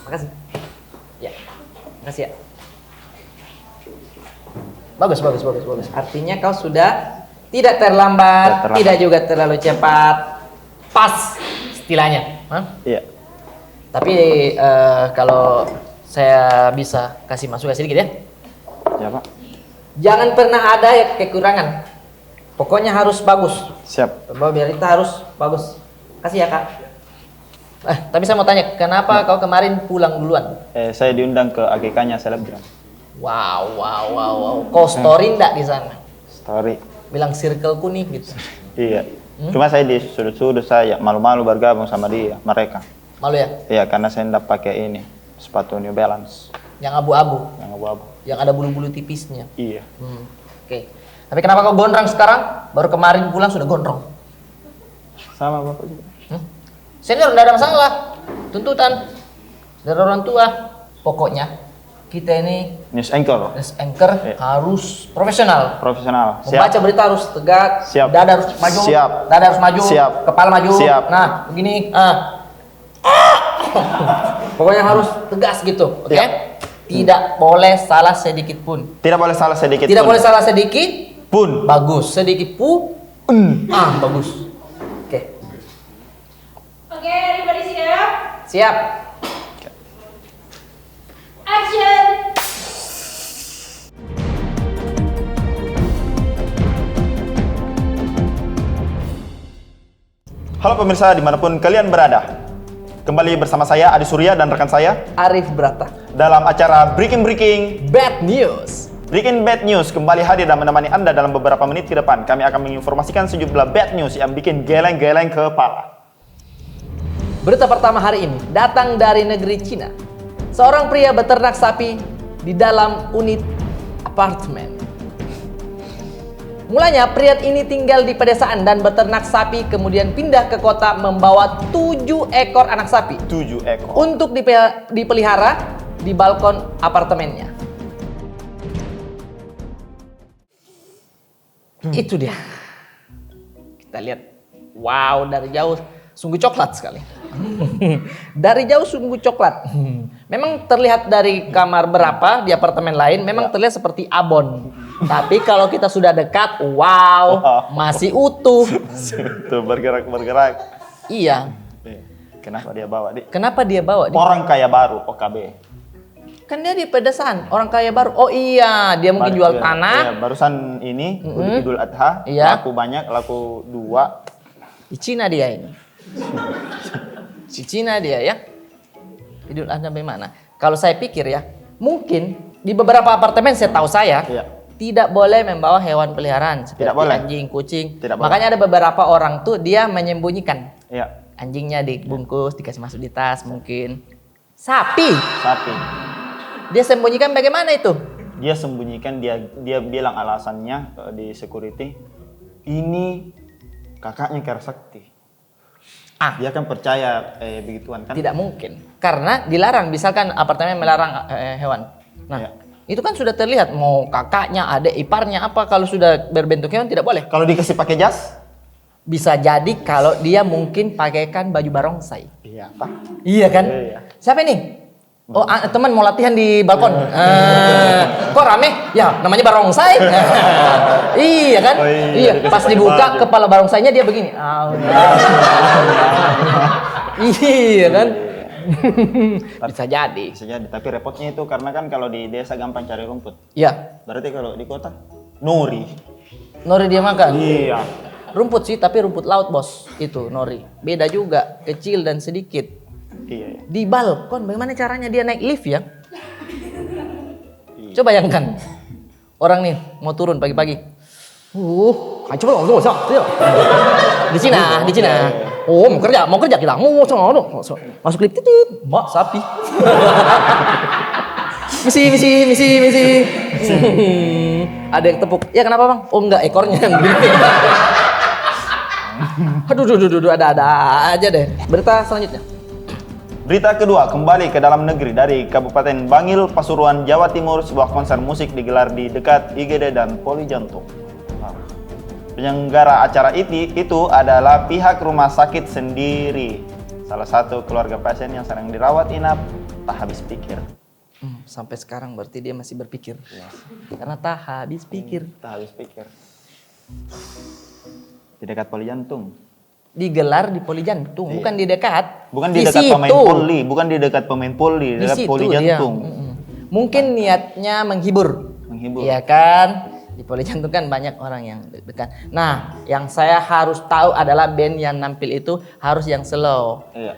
Makasih. Ya, makasih ya. Bagus. Artinya kau sudah tidak terlambat, tidak juga terlalu cepat. Pas istilahnya. Iya. Tapi kalau saya bisa kasih masukan sedikit ya. Ya Pak. Jangan pernah ada kekurangan. Pokoknya harus bagus. Siap. Berita harus bagus. Kasih ya Kak. Tapi saya mau tanya, kenapa kau kemarin pulang duluan? Saya diundang ke AGK-nya selebgram. Wow. Kau story enggak di sana? Story. Bilang circleku nih gitu. Iya. Cuma saya di sudut-sudut saya malu-malu bergabung sama dia, mereka. Malu ya? Iya, karena saya enggak pakai ini, sepatu New Balance. Yang abu-abu. Yang ada bulu-bulu tipisnya. Iya. Oke. Tapi kenapa kau gondrong sekarang? Baru kemarin pulang sudah gondrong. Sama Bapak juga. Senior enggak ada masalah. Tuntutan dari orang tua. Pokoknya kita ini News anchor. harus profesional. Membaca berita harus tegak. Siap. Dada harus maju. Dada harus maju. Siap. Kepala maju. Siap. Nah, begini. Pokoknya harus tegas gitu, oke? Tidak boleh salah sedikit pun. Tidak boleh salah sedikit pun. Bagus. Sedikit pun. Bagus. Oke. Oke, everybody siap? Siap. Action! Halo pemirsa dimanapun kalian berada. Kembali bersama saya Adi Surya dan rekan saya Arif Brata dalam acara Breaking Bad News. Breaking Bad News kembali hadir dan menemani Anda dalam beberapa menit ke depan. Kami akan menginformasikan sejumlah bad news yang bikin geleng-geleng kepala. Berita pertama hari ini datang dari negeri Cina. Seorang pria beternak sapi di dalam unit apartemen. Mulanya pria ini tinggal di pedesaan dan beternak sapi, kemudian pindah ke kota membawa 7 ekor anak sapi. 7 ekor. Untuk dipelihara di balkon apartemennya. Itu dia. Kita lihat. Wow, dari jauh sungguh coklat sekali. Dari jauh sungguh coklat. Memang terlihat dari kamar berapa di apartemen lain, memang terlihat seperti abon. Tapi kalau kita sudah dekat, wow, masih utuh. Tuh bergerak. Iya. Kenapa dia bawa, Dik? Kenapa dia bawa? Orang kaya baru, OKB. Kan dia di pedesaan, orang kaya baru. Oh iya, dia mungkin jual tanah. Iya, barusan ini Idul Adha, laku banyak, laku 2. Di Cina dia ini. Di Cina dia ya. Idul Adha bagaimana? Kalau saya pikir ya, mungkin di beberapa apartemen saya tahu tidak boleh membawa hewan peliharaan seperti anjing, kucing. Makanya ada beberapa orang tuh dia menyembunyikan. Anjingnya dibungkus, dikasih masuk di tas mungkin. Sapi. Dia sembunyikan bagaimana itu? Dia sembunyikan, dia bilang alasannya di security, ini kakaknya Kera Sakti. Dia kan percaya begituan kan? Tidak mungkin. Karena dilarang, misalkan apartemen melarang hewan. Nah, itu kan sudah terlihat mau kakaknya, adik iparnya apa, kalau sudah berbentuk hewan tidak boleh. Kalau dikasih pakai jas? Bisa jadi kalau dia mungkin pakaikan baju barongsai. Iya, Pak. Iya kan? Iya. Siapa ini? Oh, teman mau latihan di balkon. Kok rame? Ya, namanya barongsai. Iya kan? Iya, pas dibuka kepala barongsainya dia begini. Iya kan? Bisa jadi, tapi repotnya itu karena kan kalau di desa gampang cari rumput. Iya. Berarti kalau di kota nori dia makan. Iya. Rumput sih, tapi rumput laut bos. Itu nori. Beda juga, kecil dan sedikit. Iya. Di balkon, bagaimana caranya dia naik lift ya? Coba bayangkan, orang nih mau turun pagi-pagi. Coba di Cina. Oh, mau kerja kita. Masuk lift, mbak sapi. Misi. Ada yang tepuk. Ya kenapa bang? Oh enggak, ekornya yang gini. Aduh, ada aja deh. Berita selanjutnya. Berita kedua, kembali ke dalam negeri dari Kabupaten Bangil, Pasuruan, Jawa Timur. Sebuah konser musik digelar di dekat IGD dan Poli Jantung. Penyelenggara acara itu adalah pihak rumah sakit sendiri. Salah satu keluarga pasien yang sedang dirawat inap tak habis pikir. Sampai sekarang berarti dia masih berpikir. Karena tak habis pikir. Tak habis pikir. Di dekat poli jantung. Digelar di poli jantung, bukan di dekat. Bukan di dekat pemain poli, bukan di dekat pemain poli, di dekat poli jantung. Mungkin niatnya menghibur. Menghibur. Iya kan? Di poli jantung kan banyak orang yang dekat. Nah, yang saya harus tahu adalah band yang nampil itu harus yang slow. Iya.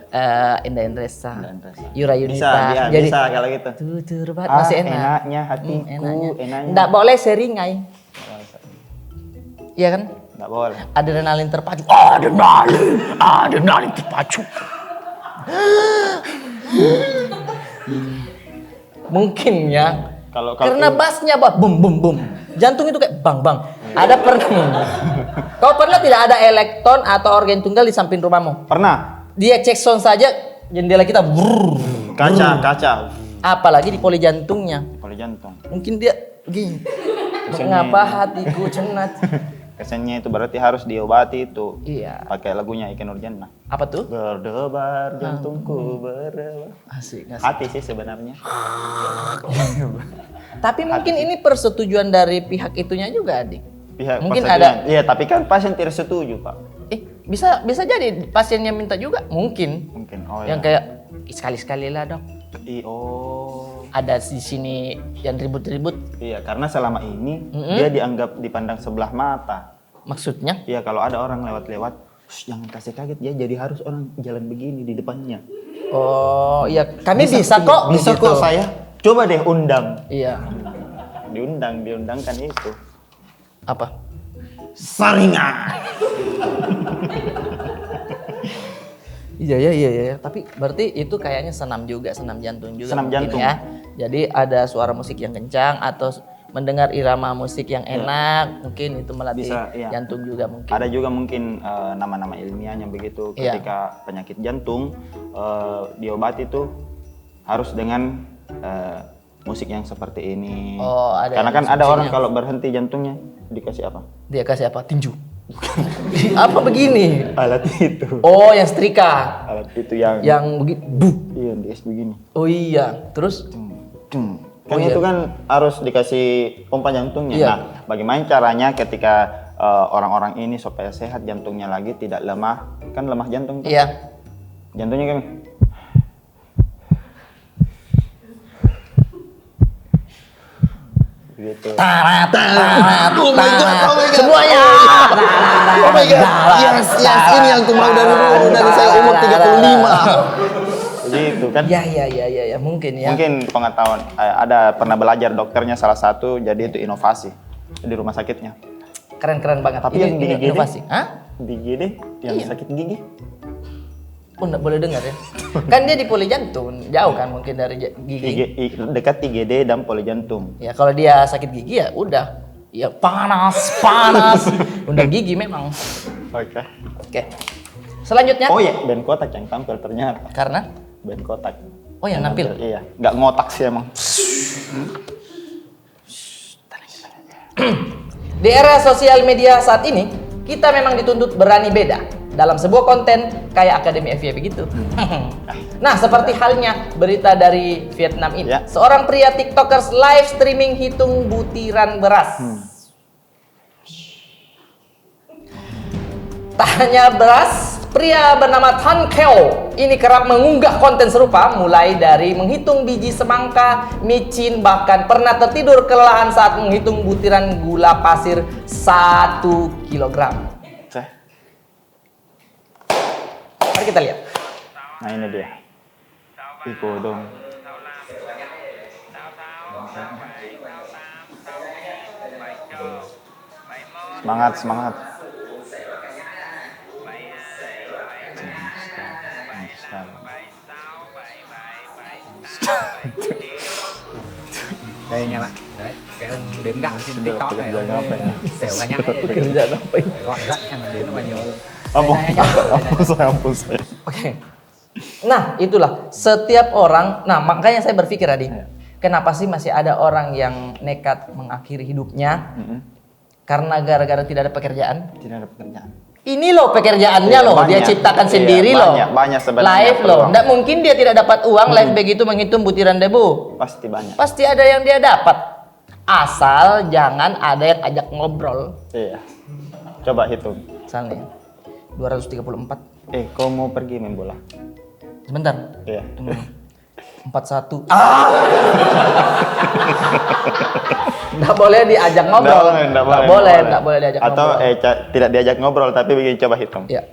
Indah Endresa, Indah Endresa. Yura Yunita. Bisa kalau gitu. Tutur banget, masih enak. Enaknya hatiku, enaknya. Nggak boleh seringai. Iya kan? Nggak boleh. Adrenalin terpacu. Adrenalin terpacu. Mungkin ya. Karena bassnya bum bum bum. Jantung itu kayak bang bang. Ada pernah? Kau pernah tidak ada elektron atau organ tunggal di samping rumahmu? Pernah. Dia cek sound saja jendela kita brrr, Kaca. apalagi di poli jantungnya. Poli jantung. Mungkin dia begini. Mengapa hatiku cenat? Kesannya itu berarti harus diobati itu. Iya. Pakai lagunya Ikke Nurjanah. Apa tuh? Berdebar jantungku berdebar. Asik. Hati sih sebenarnya. Tapi mungkin ini persetujuan dari pihak itunya juga, Adik. Pihak mungkin persetujuan. ada. Iya, tapi kan pasien tidak setuju, Pak. Bisa jadi pasiennya minta juga, mungkin. Oh yang ya. kayak sekali-sekali lah, Dok. Oh. Ada di sini yang ribut-ribut. Iya, karena selama ini dia dianggap dipandang sebelah mata. Maksudnya? Iya, kalau ada orang lewat-lewat, jangan kasih kaget ya, jadi harus orang jalan begini di depannya. Oh, iya. Kami bisa kok. Bisa begitu. kok saya. Coba deh undang. Iya. Diundangkan itu. Apa? Saringan. Iya. Tapi berarti itu kayaknya senam jantung juga. Senam jantung. Ya. Jadi ada suara musik yang kencang atau mendengar irama musik yang enak, mungkin itu melatih jantung juga mungkin. Ada juga mungkin nama-nama ilmiahnya begitu. Ketika penyakit jantung diobati itu harus dengan musik yang seperti ini. Oh, ada. Karena kan ada orang kalau berhenti jantungnya dikasih apa? Dia kasih apa? Tinju. Apa begini? Alat itu. Oh, yang setrika. Alat itu yang begini. Buh. Iya, DS begini. Oh iya. Terus Kan itu kan harus dikasih pompa jantungnya. Iya. Nah, bagaimana caranya ketika orang-orang ini supaya sehat jantungnya lagi tidak lemah? Kan lemah jantung. Iya. Jantungnya kan gitu. Semuanya. Oh my god. Yes, ini yang aku mau dari dulu dari saya umur 35. Begitu kan? Ya, mungkin ya. Mungkin pengetahuan ada pernah belajar dokternya salah satu, jadi itu inovasi di rumah sakitnya. Keren banget. Tapi yang di IGD, inovasi. Hah? Di IGD yang sakit gigi. Oh, nggak boleh dengar ya. Kan dia di poli jantung, jauh kan mungkin dari gigi. Dekat IGD dan poli jantung. Ya kalau dia sakit gigi ya udah. Ya panas. Udah gigi memang. Oke. Selanjutnya. Oh ya, band kotak yang tampil ternyata. Karena? Band kotak. Oh yang nampil? Iya, nggak ngotak sih emang. Di era sosial media saat ini, kita memang dituntut berani beda dalam sebuah konten kayak Akademi FYP begitu. Nah, seperti halnya berita dari Vietnam ini. Seorang pria TikTokers live streaming hitung butiran beras. Tak hanya beras, pria bernama Tan Keo ini kerap mengunggah konten serupa mulai dari menghitung biji semangka, micin, bahkan pernah tertidur kelelahan saat menghitung butiran gula pasir 1 kilogram. Mari kita lihat. Nah ini dia. Iko dong. Semangat. Kayaknya lah. Đấy, cái ông đếm gạo trên TikTok này, Kerja apa ya? xẻo ra nhắc. Kerja apa ini? Gọi gắt em là đến nó bao nhiêu. Ampun saya. Oke. Nah, itulah setiap orang. Nah, makanya saya berpikir tadi, kenapa sih masih ada orang yang nekat mengakhiri hidupnya Karena gara-gara tidak ada pekerjaan. Tidak ada pekerjaan. Ini loh pekerjaannya Iya, loh, dia banyak. ciptakan Iya, sendiri loh. banyak sebenarnya Live loh, peluang. nggak mungkin dia tidak dapat uang live begitu menghitung butiran debu. Pasti banyak. Pasti ada yang dia dapat. Asal jangan ada yang ajak ngobrol. Iya. Coba hitung. Misalnya 234. Kau mau pergi main bola? Sebentar. Iya. Tunggu. 41. Nggak boleh diajak ngobrol. Nggak boleh diajak Atau ngobrol. tidak diajak ngobrol tapi begini coba hitung. Ya.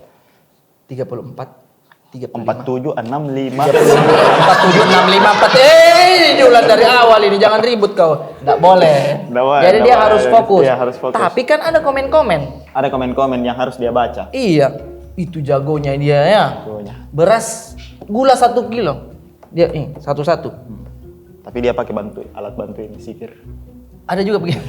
34. 35. 47, 65. 47, 65, 4. Ini ulang dari awal ini, jangan ribut kau. Nggak boleh. Jadi dia harus fokus. Iya, harus fokus. Tapi kan ada komen-komen. Ada komen-komen yang harus dia baca. Iya, itu jagonya dia ya. Jagonya. Beras, gula 1 kilo. Dia satu-satu. Tapi dia pakai alat bantu ini sikir. Ada juga begitu.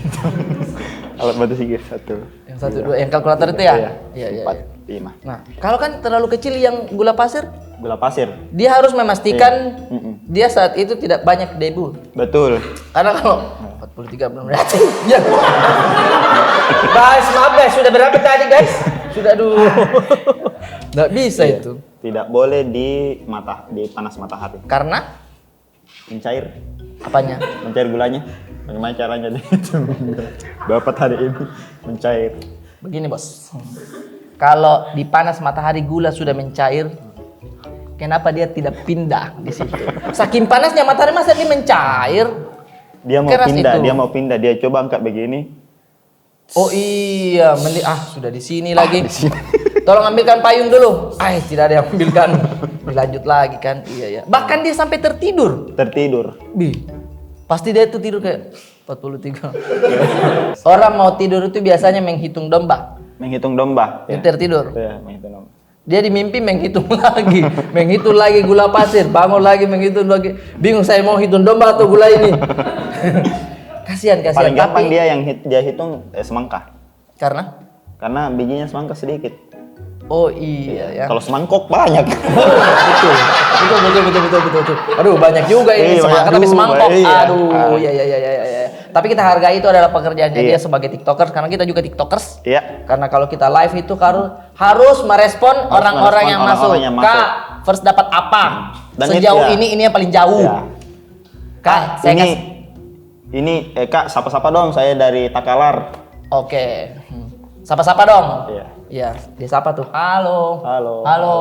Alat bantu sikir satu. Yang 1, 2, yang kalkulator itu ya? Iya. 4, 5. Nah, kalau kan terlalu kecil yang gula pasir, Gula pasir. dia harus memastikan dia saat itu tidak banyak debu. Betul. Karena kalau 43 belum ada. Ya. Guys, maaf guys, sudah berapa tadi guys? Sudah dulu. Nggak bisa itu. Tidak boleh di panas matahari. Karena Mencair. apanya? Mencair gulanya. Bagaimana caranya dia itu? Dapat hari ini mencair. Begini bos. Kalau di panas matahari gula sudah mencair, kenapa dia tidak pindah di situ? Saking panasnya matahari masa dia mencair? Dia mau Keras pindah, itu. dia mau pindah. Dia coba angkat begini. Oh iya, sudah di sini lagi. Tolong ambilkan payung dulu. Tidak ada yang ambilkan. Lanjut lagi kan. Iya. Bahkan dia sampai tertidur. Tertidur. Pasti dia itu tidur kayak 43. Orang mau tidur itu biasanya menghitung domba. Menghitung domba. Dia tertidur. Ya, menghitung domba. Dia di mimpi menghitung lagi. Menghitung lagi gula pasir. Bangun lagi menghitung lagi. Bingung saya mau hitung domba atau gula ini. Kasihan. Paling gampang Tapi, dia hitung semangka. Karena bijinya semangka sedikit. Oh iya ya. Kalau semangkok banyak. Betul. Aduh banyak juga ini semangka tapi semangkok. Iya. Aduh ya. Tapi kita hargai itu adalah pekerjaannya dia sebagai TikTokers karena kita juga TikTokers. Iya. Karena kalau kita live itu harus merespon orang-orang yang masuk. orang-orang yang masuk. Kak, first dapat apa? Dan Sejauh itu ya. ini yang paling jauh. Iya. Kak, saya kasih. Ini Kak, sapa-sapa dong, saya dari Takalar. Oke. Sapa-sapa dong. Iya. Iya, dia sapa tuh. Halo. Halo.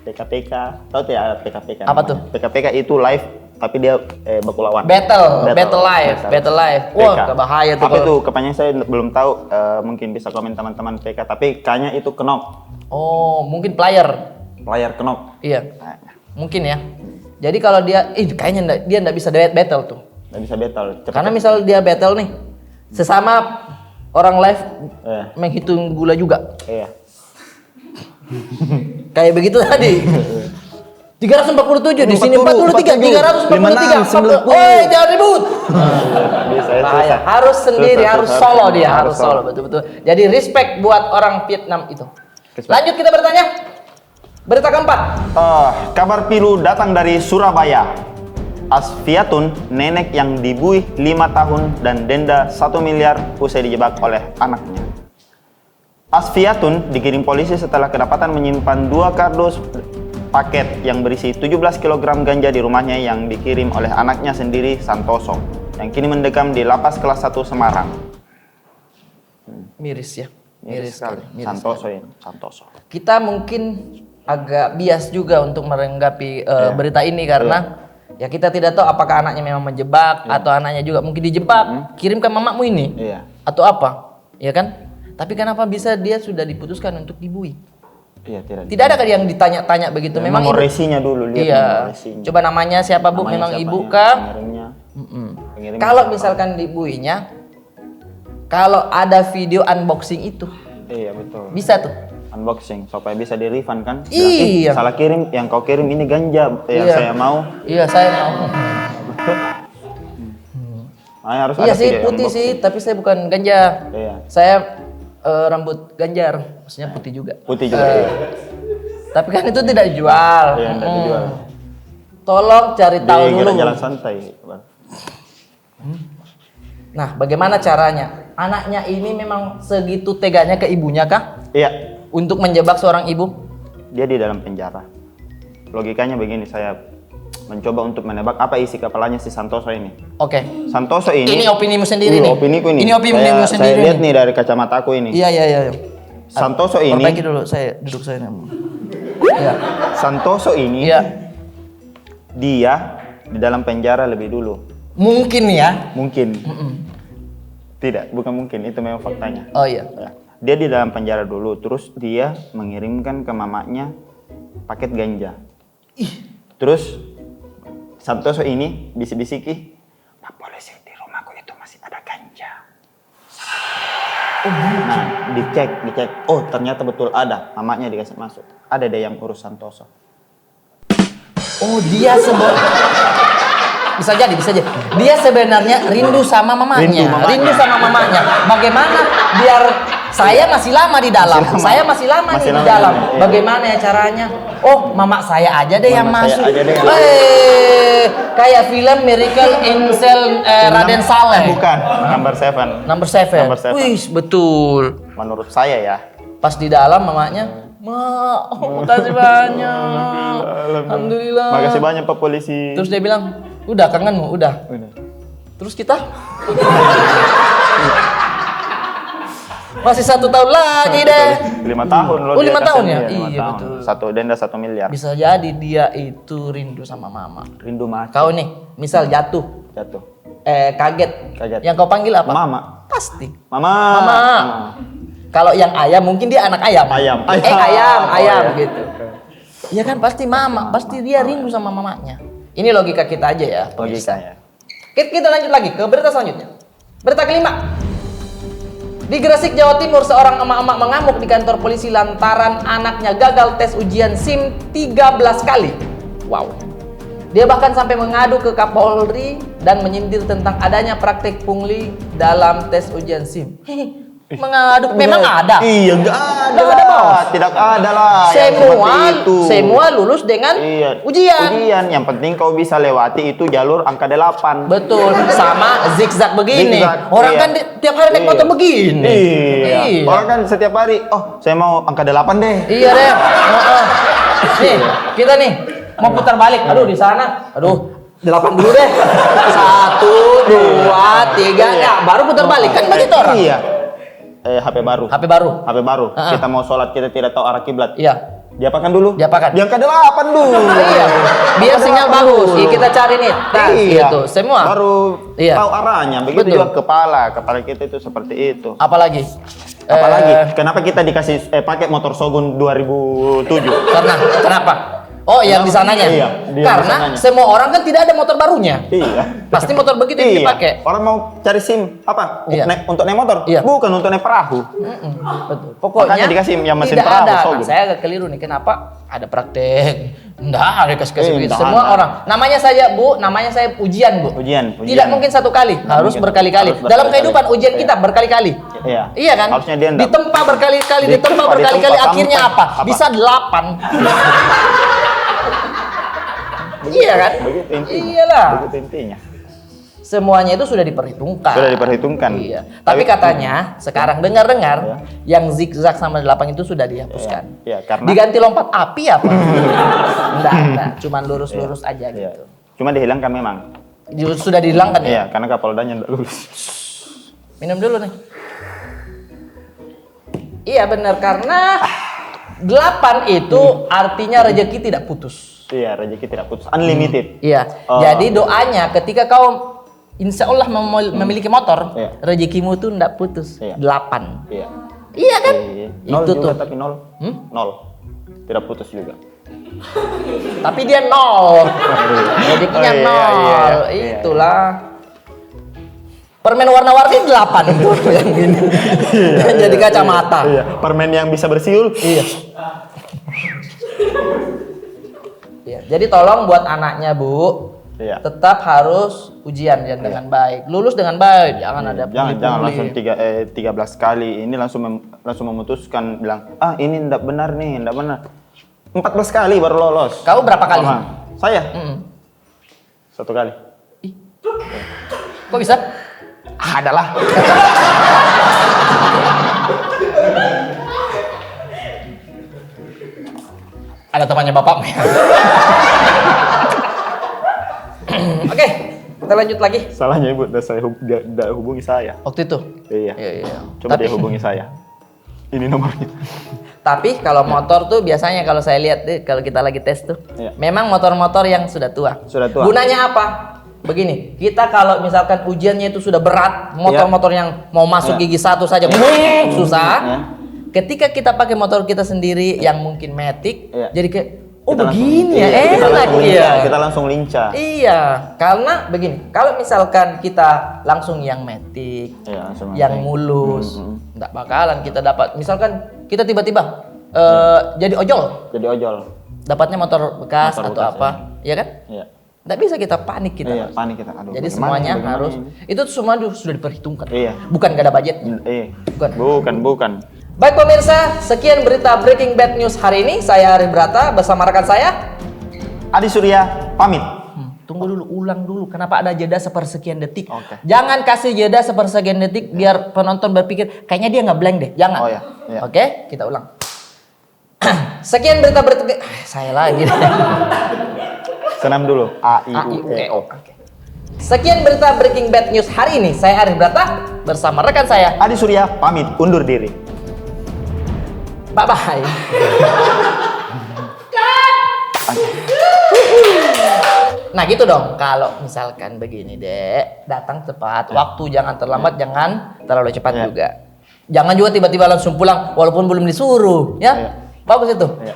PKPK. Tahu tidak PKPK? Apa tuh? PKPK itu live tapi dia baku lawan. Battle live. Wah, PK. bahaya tuh. Apa kalau- itu? Kepanjang saya belum tahu. Mungkin bisa komen teman-teman PK. Tapi K-nya itu kenok. Oh, mungkin player. Layar kenok. Iya. Nah, Mungkin ya. Jadi kalau dia, kayaknya dia nggak bisa battle tuh. nggak bisa battle. Cepet. Karena misal dia battle nih, sesama orang live Iya. menghitung gula juga. Iya. Kayak begitu tadi. 347 di sini 43, 343. 56, 90. Woi, jangan ribut. Bisa, Bahaya. susah. Harus sendiri, Susah, harus susah. solo dia, Harus harus solo betul-betul. Jadi respect buat orang Vietnam itu. Lanjut kita bertanya. Berita keempat. Kabar pilu datang dari Surabaya. Asfiatun, nenek yang dibuih 5 tahun dan denda 1 miliar usai dijebak oleh anaknya. Asfiatun digiring polisi setelah kedapatan menyimpan 2 kardus paket yang berisi 17 kg ganja di rumahnya yang dikirim oleh anaknya sendiri Santoso, yang kini mendekam di lapas kelas 1 Semarang. Miris ya. Miris sekali. Miris Santoso sekali. ini, Santoso. Kita mungkin agak bias juga untuk merenggapi berita ini karena ya kita tidak tahu apakah anaknya memang menjebak atau anaknya juga mungkin dijebak, kirimkan mamamu ini Iya. atau apa, ya kan? Tapi kenapa bisa dia sudah diputuskan untuk dibuih? Iya, Tidak ada kan yang ditanya-tanya begitu? Memang nomor ibu- resinya dulu, lihat Iya. nomor resinya. Coba namanya siapa bu? Namanya Memang siapa ibu ya, kah? pengirimnya. Pengirimnya Kalau siapa? misalkan dibuihnya, kalau ada video unboxing itu Iya betul. bisa tuh. Unboxing supaya bisa di refund kan? Iya. Salah kirim, yang kau kirim ini ganja yang Iya. saya mau. Iya saya mau. Harus Iya ada sih video putih unboxing. sih, tapi saya bukan ganja. Iya. Saya rambut ganjar, maksudnya putih juga. Putih juga. Iya. Tapi kan itu tidak dijual. Iya, tidak dijual. Tolong cari tahu Di dulu. jalan santai. Nah, bagaimana caranya? Anaknya ini memang segitu teganya ke ibunya kah? Iya, Untuk menjebak seorang ibu? dia di dalam penjara. Logikanya begini, saya mencoba untuk menebak apa isi kepalanya si Santoso ini. Oke. Santoso ini. Ini opinimu sendiri nih. Opiniku ini. Ini opinimu Saya sendiri lihat nih. nih dari kacamataku ini. Iya. Santoso ini. Perbaiki dulu, saya duduk saya. Iya. Santoso ini. Iya. Dia di dalam penjara lebih dulu. Mungkin ya. Mungkin. Tidak, bukan mungkin. Itu memang faktanya. Oh iya. Ya. Dia di dalam penjara dulu, terus dia mengirimkan ke mamanya paket ganja. Terus Santoso ini bisik-bisiki, Pak polisi di rumahku itu masih ada ganja. Nah, dicek. Oh, ternyata betul ada. Mamanya dikasih masuk. Ada deh yang urus Santoso. Oh, dia bisa jadi. Dia sebenarnya rindu sama mamanya. Rindu sama mamanya. Bagaimana biar saya masih lama di dalam. Saya masih lama nih di dalam. Iya. Bagaimana ya caranya? Oh, mama saya aja deh yang masuk. Kayak film Miracle in Cell Raden Saleh. Bukan, Number 7. Wih, betul. Menurut saya ya. Pas di dalam mamanya, makasih banyak. Alhamdulillah. Makasih banyak Pak polisi. Terus dia bilang, udah kangenmu, udah. Terus kita masih 1 tahun lagi deh. 5 tahun loh. Oh, dia 5 tahun kasih ya? dia, 5 Iya, tahun. betul. Denda 1 miliar. Bisa jadi dia itu rindu sama mama. Rindu mati. Kau nih, misal jatuh, kaget. Yang kau panggil apa? Mama. Pasti. Mama. Kalau yang ayam mungkin dia anak ayam. Ayam. Ayam gitu. Ya kan pasti mama, pasti dia rindu sama mamanya. Ini logika kita aja ya. Logika ya. Kita lanjut lagi ke berita selanjutnya. Berita kelima. Di Gresik, Jawa Timur, seorang emak-emak mengamuk di kantor polisi lantaran anaknya gagal tes ujian SIM 13 kali. Wow. Dia bahkan sampai mengadu ke Kapolri dan menyindir tentang adanya praktik pungli dalam tes ujian SIM. Mengadu, memang ada. Iya, enggak ada. Nggak ada, Bos. Tidak ada lah. yang seperti itu. Semua lulus dengan ujian. Yang penting kau bisa lewati itu jalur angka 8. Betul, sama zigzag begini. Zigzag, Orang iya. kan tiap hari naik motor begini. Iya. Orang kan setiap hari, oh saya mau angka 8 deh. Iya deh. Nih, kita nih mau putar balik. Aduh, di sana. Aduh, 8 dulu deh. 1, 2, 3. Ya, baru putar balik kan begitu orang. Iya. HP baru. Kita mau sholat, kita tidak tahu arah kiblat. Iya. Diapakan dulu? Diapakan? Di angka 8 dulu. Iya. Biar sinyal bagus. Iya, kita cari nih. Tas gitu. Semua. Baru Iya. tahu arahnya. Begitu Betul. juga kepala kita itu seperti itu. Apalagi? Kenapa kita dikasih pakai motor Shogun 2007? Kenapa? Oh, yang di sananya. Iya, karena semua orang kan tidak ada motor barunya. Iya. Pasti motor begitu yang dipakai. Orang mau cari SIM apa? Iya. Untuk naik motor? Iya. Bukan untuk naik perahu. Betul. Pokoknya Makanya dikasih yang mesin tidak perahu, ada. Shogun. Nah, saya agak keliru nih. Kenapa ada praktek? Enggak ada kasih begitu. enggak Semua ada. orang. Namanya saya ujian, Bu. Ujian. Tidak mungkin 1 kali, harus mungkin. berkali-kali. Harus Dalam berkali-kali. kehidupan ujian kita berkali-kali. Iya. Iya kan? Harusnya dia enggak. Ditempa berkali-kali, Ditempa akhirnya sampai. apa? Bisa 8. Iya kan? Begitu intinya. Iyalah. Begitu intinya. Semuanya itu sudah diperhitungkan. Sudah diperhitungkan. Iya. Tapi katanya sekarang dengar-dengar yang zigzag sama 8 itu sudah dihapuskan. Iya, karena Diganti lompat api apa? Enggak. Cuman lurus-lurus aja Iya. gitu. Cuma dihilangkan memang. Sudah dihilangkan ya? Iya, karena Kapoldanya enggak lulus. Minum dulu nih. Iya benar, karena 8 itu artinya rezeki tidak putus. Iya, rezeki tidak putus, unlimited. Iya. Jadi doanya ketika kau insya Allah memiliki motor, rezekimu tuh tidak putus. Iya. 8. Iya. Iya kan? Nol Itu juga, tuh. tapi nol. Nol. Tidak putus juga. Tapi dia 0. Rezekinya Oh, iya, 0. iya. Itulah. Permen warna-warni 8 tuh yang ini. Yang jadi kacamata. Iya, permen yang bisa bersiul. Iya. Iya. Jadi tolong buat anaknya, Bu. Iya. Tetap harus ujian dengan baik. Lulus dengan baik. Jangan ada Jangan langsung pungli-pungli. 13 kali. Ini langsung memutuskan bilang, ini enggak benar nih, enggak benar. 14 kali baru lolos. Kau berapa kali? Saya? Mm-mm. 1 kali. Kok bisa? Adalah. Ada temannya bapak. Oke, kita lanjut lagi. Salahnya ibu, dia hubungi saya. Waktu itu. Iya. Iya. Coba dia hubungi saya. Ini nomornya. Tapi kalau motor tuh biasanya kalau saya lihat deh, kalau kita lagi tes tuh, Iya. memang motor-motor yang sudah tua. Sudah tua. Gunanya apa? Begini, kita kalau misalkan ujiannya itu sudah berat, motor-motor yang mau masuk Iya. gigi satu saja, susah. Iya. Ketika kita pakai motor kita sendiri yang mungkin matic, Iya. jadi kayak, oh Kita langsung- begini ya, iya, kita enak langsung ya. lincah, kita langsung lincah. Iya, karena begini, kalau misalkan kita langsung yang matic, Iya, langsung yang matic. mulus, nggak bakalan kita dapat. Misalkan kita tiba-tiba jadi ojol, Jadi ojol. dapatnya motor bekas Motor atau bekas, apa, ya kan? Iya. Nggak bisa kita panik kita. Iya, Mas. panik kita. Aduh, Jadi bagaimana semuanya ini, bagaimana harus, ini? itu semua sudah diperhitungkan. Iya. Bukan gak ada budgetnya. Bukan. Baik pemirsa, sekian berita Breaking Bad News hari ini. Saya Ari Brata bersama rekan saya. Adi Surya pamit. Tunggu dulu, ulang dulu. Kenapa ada jeda sepersekian detik? Oke. Jangan kasih jeda sepersekian detik biar penonton berpikir kayaknya dia nggak blank deh. Jangan. Oh, iya. Iya. Oke, kita ulang. Sekian berita saya lagi. Senam dulu. A I U E O. Oke. Sekian berita Breaking Bad News hari ini. Saya Arif Brata bersama rekan saya. Adi Surya pamit undur diri. Bye bye. Nah gitu dong, kalau misalkan begini dek, datang tepat waktu, jangan terlambat, jangan terlalu cepat Ya. juga. Jangan juga tiba-tiba langsung pulang walaupun belum disuruh, ya. Ya. Bagus itu. Ya.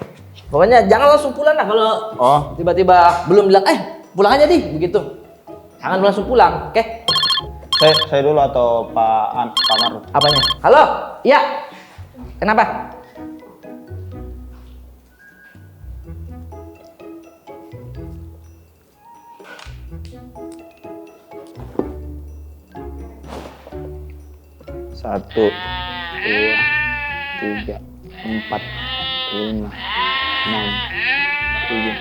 Pokoknya jangan langsung pulang lah kalau Oh. tiba-tiba belum bilang, pulang aja di, begitu. Jangan langsung pulang, oke? Saya dulu atau Pak Maruf? Apanya? Halo, iya. Kenapa? Satu, dua, tiga, empat, lima, enam, tujuh,